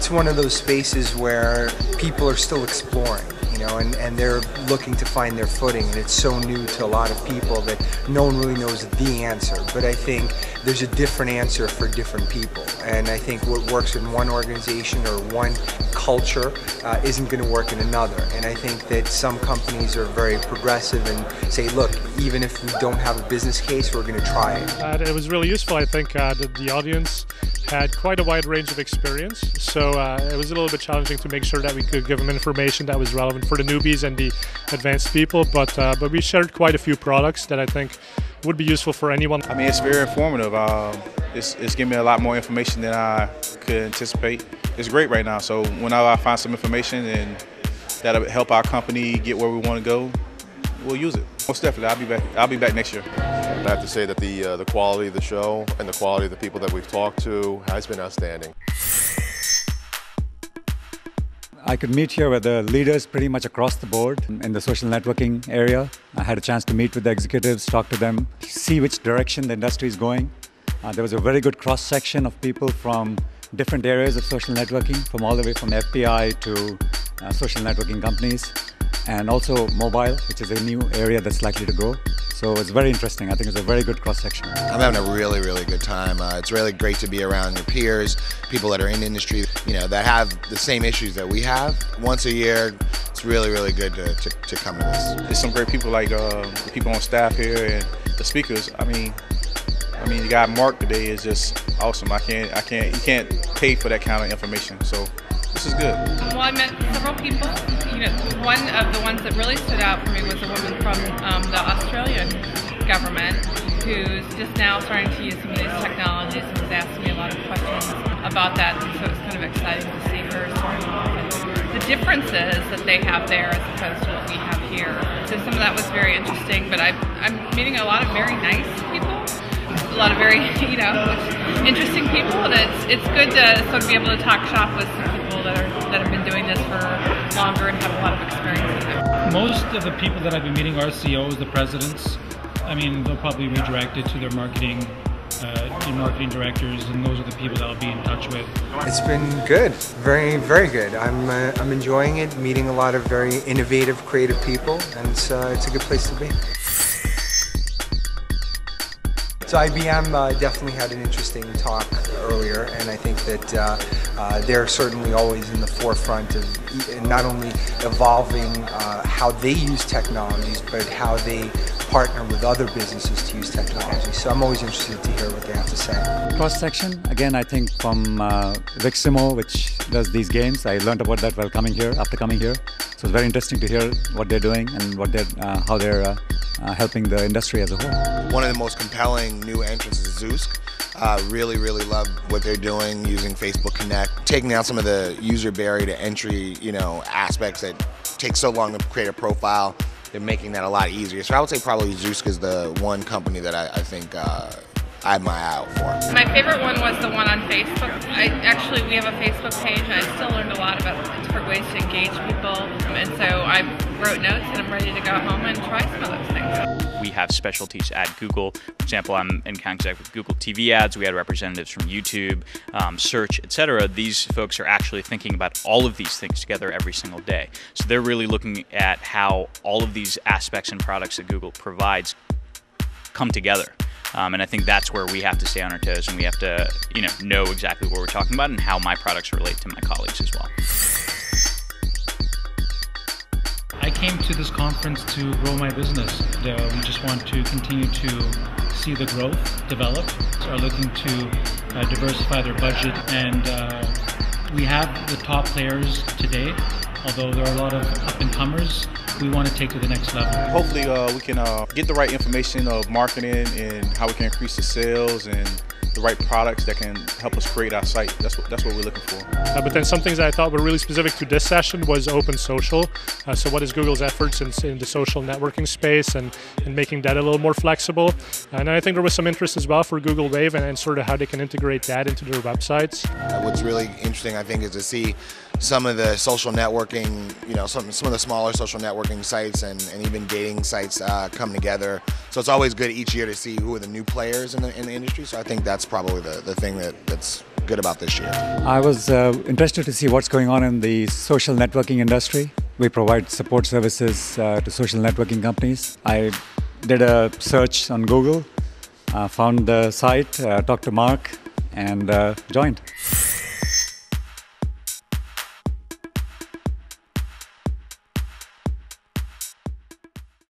it's one of those spaces where people are still exploring, and they're looking to find their footing, and it's so new to a lot of people that no one really knows the answer. But I think there's a different answer for different people, and I think what works in one organization or one culture isn't going to work in another. And I think that some companies are very progressive and say, look, even if we don't have a business case, we're going to try it. It was really useful. I think that the audience had quite a wide range of experience, so it was a little bit challenging to make sure that we could give them information that was relevant for the newbies and the advanced people, but we shared quite a few products that I think would be useful for anyone. I mean, it's very informative. It's giving me a lot more information than I could anticipate. It's great right now, so whenever I find some information and that'll help our company get where we want to go, we'll use it. Most definitely, I'll be back next year. I have to say that the quality of the show and the quality of the people that we've talked to has been outstanding. I could meet here with the leaders pretty much across the board in the social networking area. I had a chance to meet with the executives, talk to them, see which direction the industry is going. There was a very good cross-section of people from different areas of social networking, from all the way from FPI to social networking companies, and also mobile, which is a new area that's likely to grow. So it's very interesting. I think it's a very good cross-section. I'm having a really, really good time. It's really great to be around your peers, people that are in the industry, that have the same issues that we have. Once a year, it's really, really good to come to this. There's some great people like the people on staff here and the speakers. I mean, the guy Mark today is just awesome. You can't pay for that kind of information. So this is good. Well, I met several people. One of the ones that really stood out for me was a woman from the Australian government who's just now starting to use some of these technologies and was asking me a lot of questions about that. And so it was kind of exciting to see her starting off and the differences that they have there as opposed to what we have here. So some of that was very interesting, but I'm meeting a lot of very nice people. A lot of very, interesting people, and it's good to sort of be able to talk shop with some people that have been doing this for longer and have a lot of experience in it. Most of the people that I've been meeting are CEOs, the presidents. I mean, they'll probably redirect it to their marketing directors, and those are the people that I'll be in touch with. It's been good, very, very good. I'm enjoying it, meeting a lot of very innovative, creative people, and it's a good place to be. So IBM definitely had an interesting talk earlier, and I think that they're certainly always in the forefront of not only evolving how they use technologies, but how they partner with other businesses to use technology. So I'm always interested to hear what they have to say. Cross-section, again, I think from Viximo, which does these games. I learned about that after coming here. So it's very interesting to hear what they're doing and how they're helping the industry as a whole. One of the most compelling new entrants is Zoosk. Really, really love what they're doing using Facebook Connect, taking down some of the user barrier to entry, aspects that take so long to create a profile. They're making that a lot easier. So I would say probably Zoosk is the one company that I think I have my eye out for. My favorite one was the one on Facebook. We have a Facebook page, and I still learned a lot about different ways to engage people. And so I wrote notes, and I'm ready to go home and try some of those things. We have specialties at Google. For example, I'm in contact with Google TV ads. We had representatives from YouTube, search, etc. These folks are actually thinking about all of these things together every single day. So they're really looking at how all of these aspects and products that Google provides come together. And I think that's where we have to stay on our toes, and we have to, know exactly what we're talking about and how my products relate to my colleagues as well. I came to this conference to grow my business. We just want to continue to see the growth develop. So are looking to diversify their budget, and we have the top players today. Although there are a lot of up-and-comers, we want to take to the next level. Hopefully we can get the right information of marketing and how we can increase the sales and the right products that can help us create our site. That's what we're looking for. But then some things that I thought were really specific to this session was open social. So what is Google's efforts in the social networking space and making that a little more flexible. And I think there was some interest as well for Google Wave and sort of how they can integrate that into their websites. What's really interesting, I think, is to see some of the social networking, some of the smaller social networking sites and even dating sites come together. So it's always good each year to see who are the new players in the industry. So I think that's probably the thing that's good good about this year? I was interested to see what's going on in the social networking industry. We provide support services to social networking companies. I did a search on Google, found the site, talked to Mark, and joined.